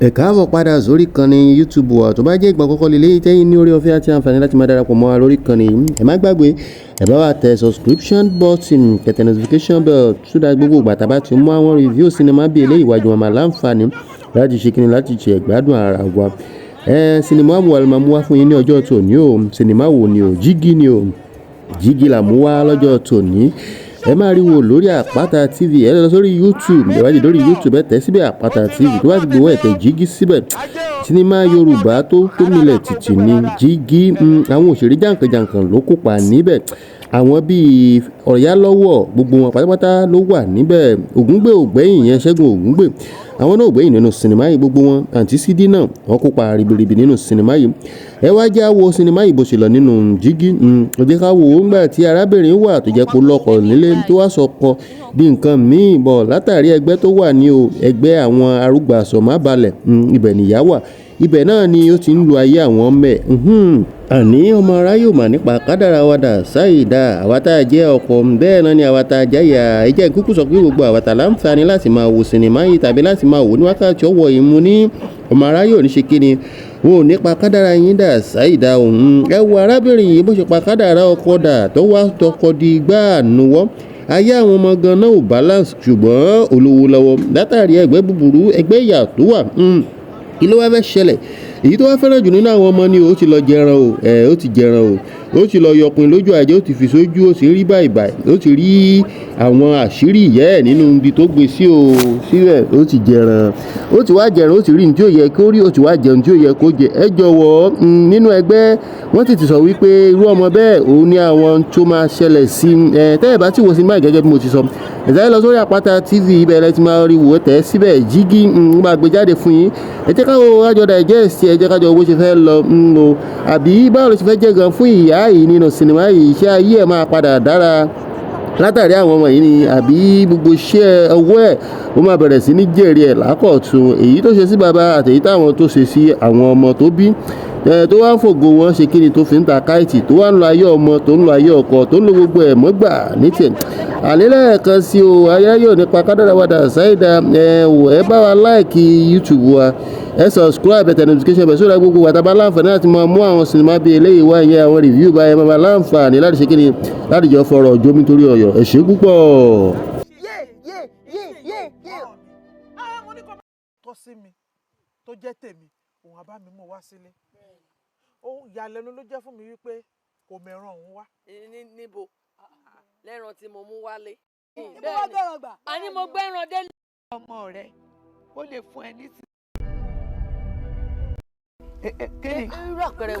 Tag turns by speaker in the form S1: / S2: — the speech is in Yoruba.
S1: Ẹ káàbọ̀ padà sórí ìkànnì YouTube wa tó bá jẹ́ ìgbà àkọ́kọ́ lélẹ́yìí tẹ́yìn ní orí ọ̀fẹ́ àti àǹfààní láti máa darapọ̀ mọ́ wa lórí ìkànnì yìí. Ẹ má gbàgbé ẹ bá wa tẹ subscription button kẹ̀tẹ̀ notification bell so that gbogbo ìgbà tá a bá ti mú àwọn review sinimá bí eléyìí wájú wọn máa láǹfààní láti ṣe kíni láti ṣe ìgbádùn ara wa. Sinimá wo la máa mú wá fún yín ní ọjọ́ tòní o? Sinimá wo ni o? Jigi ni o. Jigi la mú wá lọ́jọ́ tòní. Ẹ máa rí wo lórí Àpáta TV. Ẹ lọ sórí YouTube, ẹ wá dé lórí YouTube ẹ tẹ̀ síbẹ̀ Àpáta TV tó bá ti gbowó ẹ tẹ̀ Jigi síbẹ̀. Sinimá Yorùbá tó milẹ̀ tìtì ni Jigi. Àwọn òṣèré jàǹkànjàǹkàn ló kópa níbẹ̀. Àwọn bíi Oyalowo gbogbo wọn pátápátá ló wà níbẹ̀. Ogungbe ògbẹ́yìn yẹn Segun Ogungbe. Àwọn náà ògbẹ́yìn nínú sinimá yìí gbogbo wọn. Àǹtí Sidi náà wọ́n kópa ribiribi nínú sinimá yìí. Ẹ wá jẹ́ wo sinimá yìí bó ṣe lọ nínú Jigi. Ó jẹ́ ká wo ńgbà tí arábìnrin wà tó jẹ́ kó lọ́kọ nílé tó wá sọkọ bí nǹkan míì bọ̀ látàrí ẹgbẹ́ tó wà ní o ẹgbẹ́ àwọn arúgbàsọ má balẹ̀. Ibẹ̀ nìyá wà. Ibẹ̀ náà ni ó ti ń lu ayé àwọn ọmọ ẹ̀. Àní ọmọ aráyò mà nípa kádàrá wa dà sáìdá àwa tá a jẹ́ ọkọ bẹ́ẹ̀ náà ni àwa tá a jáyà. Ẹ jẹ́ kúkú sọ pé gbogbo àwa tá láǹfààní láti máa wo sinimá yìí tàbí láti máa wò ní wákàtí ọwọ́ yìí mú ní ọmọ aráyò ní ṣe kíni wọn ò nípa kádàrá yín dà sáìdá òun. Ẹ wo arábìnrin yìí bó ṣe pa kádàrá ọkọ dà tó wá tọkọ di gbáà nuwọ́. Ayé àwọn ọmọ gan náà ò balance ṣùgbọ́n olówó lọ́wọ́ látàrí ẹgbẹ́ búburú ẹgbẹ́ ìyà tó wà. Kí ló wá fẹ́ ṣẹlẹ̀? Èyí tó wá fẹ́ràn jù nínú àwọn ọmọ ni ó ti lọ jẹran o. Ó ti jẹran o. Ó ti lọ yọkùn lójú àjẹ́, ó ti fi sójú, ó ti rí báyìí. Ó ti rí àwọn àṣírí ìyẹ́ ẹ̀ nínú ibi tó gbé sí o. Síbẹ̀ ó ti jẹran. Ó ti wá jẹran, ó ti rí ní tí ó yẹ kó rí, ó ti wá jẹun tí ó yẹ kó jẹ. Ẹ jọ̀wọ́ nínú ẹgbẹ́ wọ́n ti sọ wípé irú ọmọ bẹ́ẹ̀ òun ni àwọn tó máa ṣẹlẹ̀ sí. Tẹ́ ẹ̀ bá ti wo sinimá gẹ́gẹ́ bí mo ti sọ. Ẹ sáré lọ sórí Àpáta TV ibẹ̀ lẹ ti máa rí wò tẹ̀ síbẹ̀ Jigi máa gbé jáde fún yín. Ẹ jẹ́ ká wo àjọ digest ẹ jẹ́ ká jọ bó ṣe fẹ́ lọ o àbí báwo ló ṣe fẹ́ jẹ́ gan fún ìyá yìí nínú sinimá yìí. Iṣẹ́ ayé ẹ̀ máa padà dára látàrí àwọn ọmọ yìí ni àbí gbogbo iṣẹ́ ọwọ́ ẹ̀ ó máa bẹ̀rẹ̀ sí ní jèrè ẹ̀ lákọ̀tun èyí tó ṣe sí bàbá àtèyí táwọn tó ṣe sí àwọn ọmọ tó bí tó wá ń fògo wọn ṣe kíni tó fi ń ta káìtì tó wá ń lo ayé ọmọ tó ń lo ayé ọkọ tó ń lo gbogbo ẹ̀ mọ́gbà ní tiẹ̀. Àlélẹ̀ kan sí o ayáyọ̀ nípa kádàrá wa dà sáìdá ẹ bá wa láìkì YouTube wa ẹ subscribe tẹ notification bell sódà gbogbo wa tá bá láǹfààní láti máa mú àwọn sinimá bíi eléyìí wá ìyẹn àwọn review bá ẹ máa láǹfààní láti ṣe kíni láti jọ fọ̀rọ̀ jómi torí ọ̀yọ́ ẹ ṣé púpọ̀.
S2: Tó sí mi tó jẹ́ tèmi òun àbá mi mú wá sílé ó ìyàlẹ́nu ló jẹ́ fún mi wípé kò mẹ́ràn òun wá.
S3: Níbo lẹ́ran tí mo mú wálé.
S4: Ibo wá gbẹ̀ràn gbà.
S3: Àní mo gbẹ́ràn délé.
S4: Ọmọ rẹ ó lè fún ẹ ní
S3: irú àpẹẹrẹ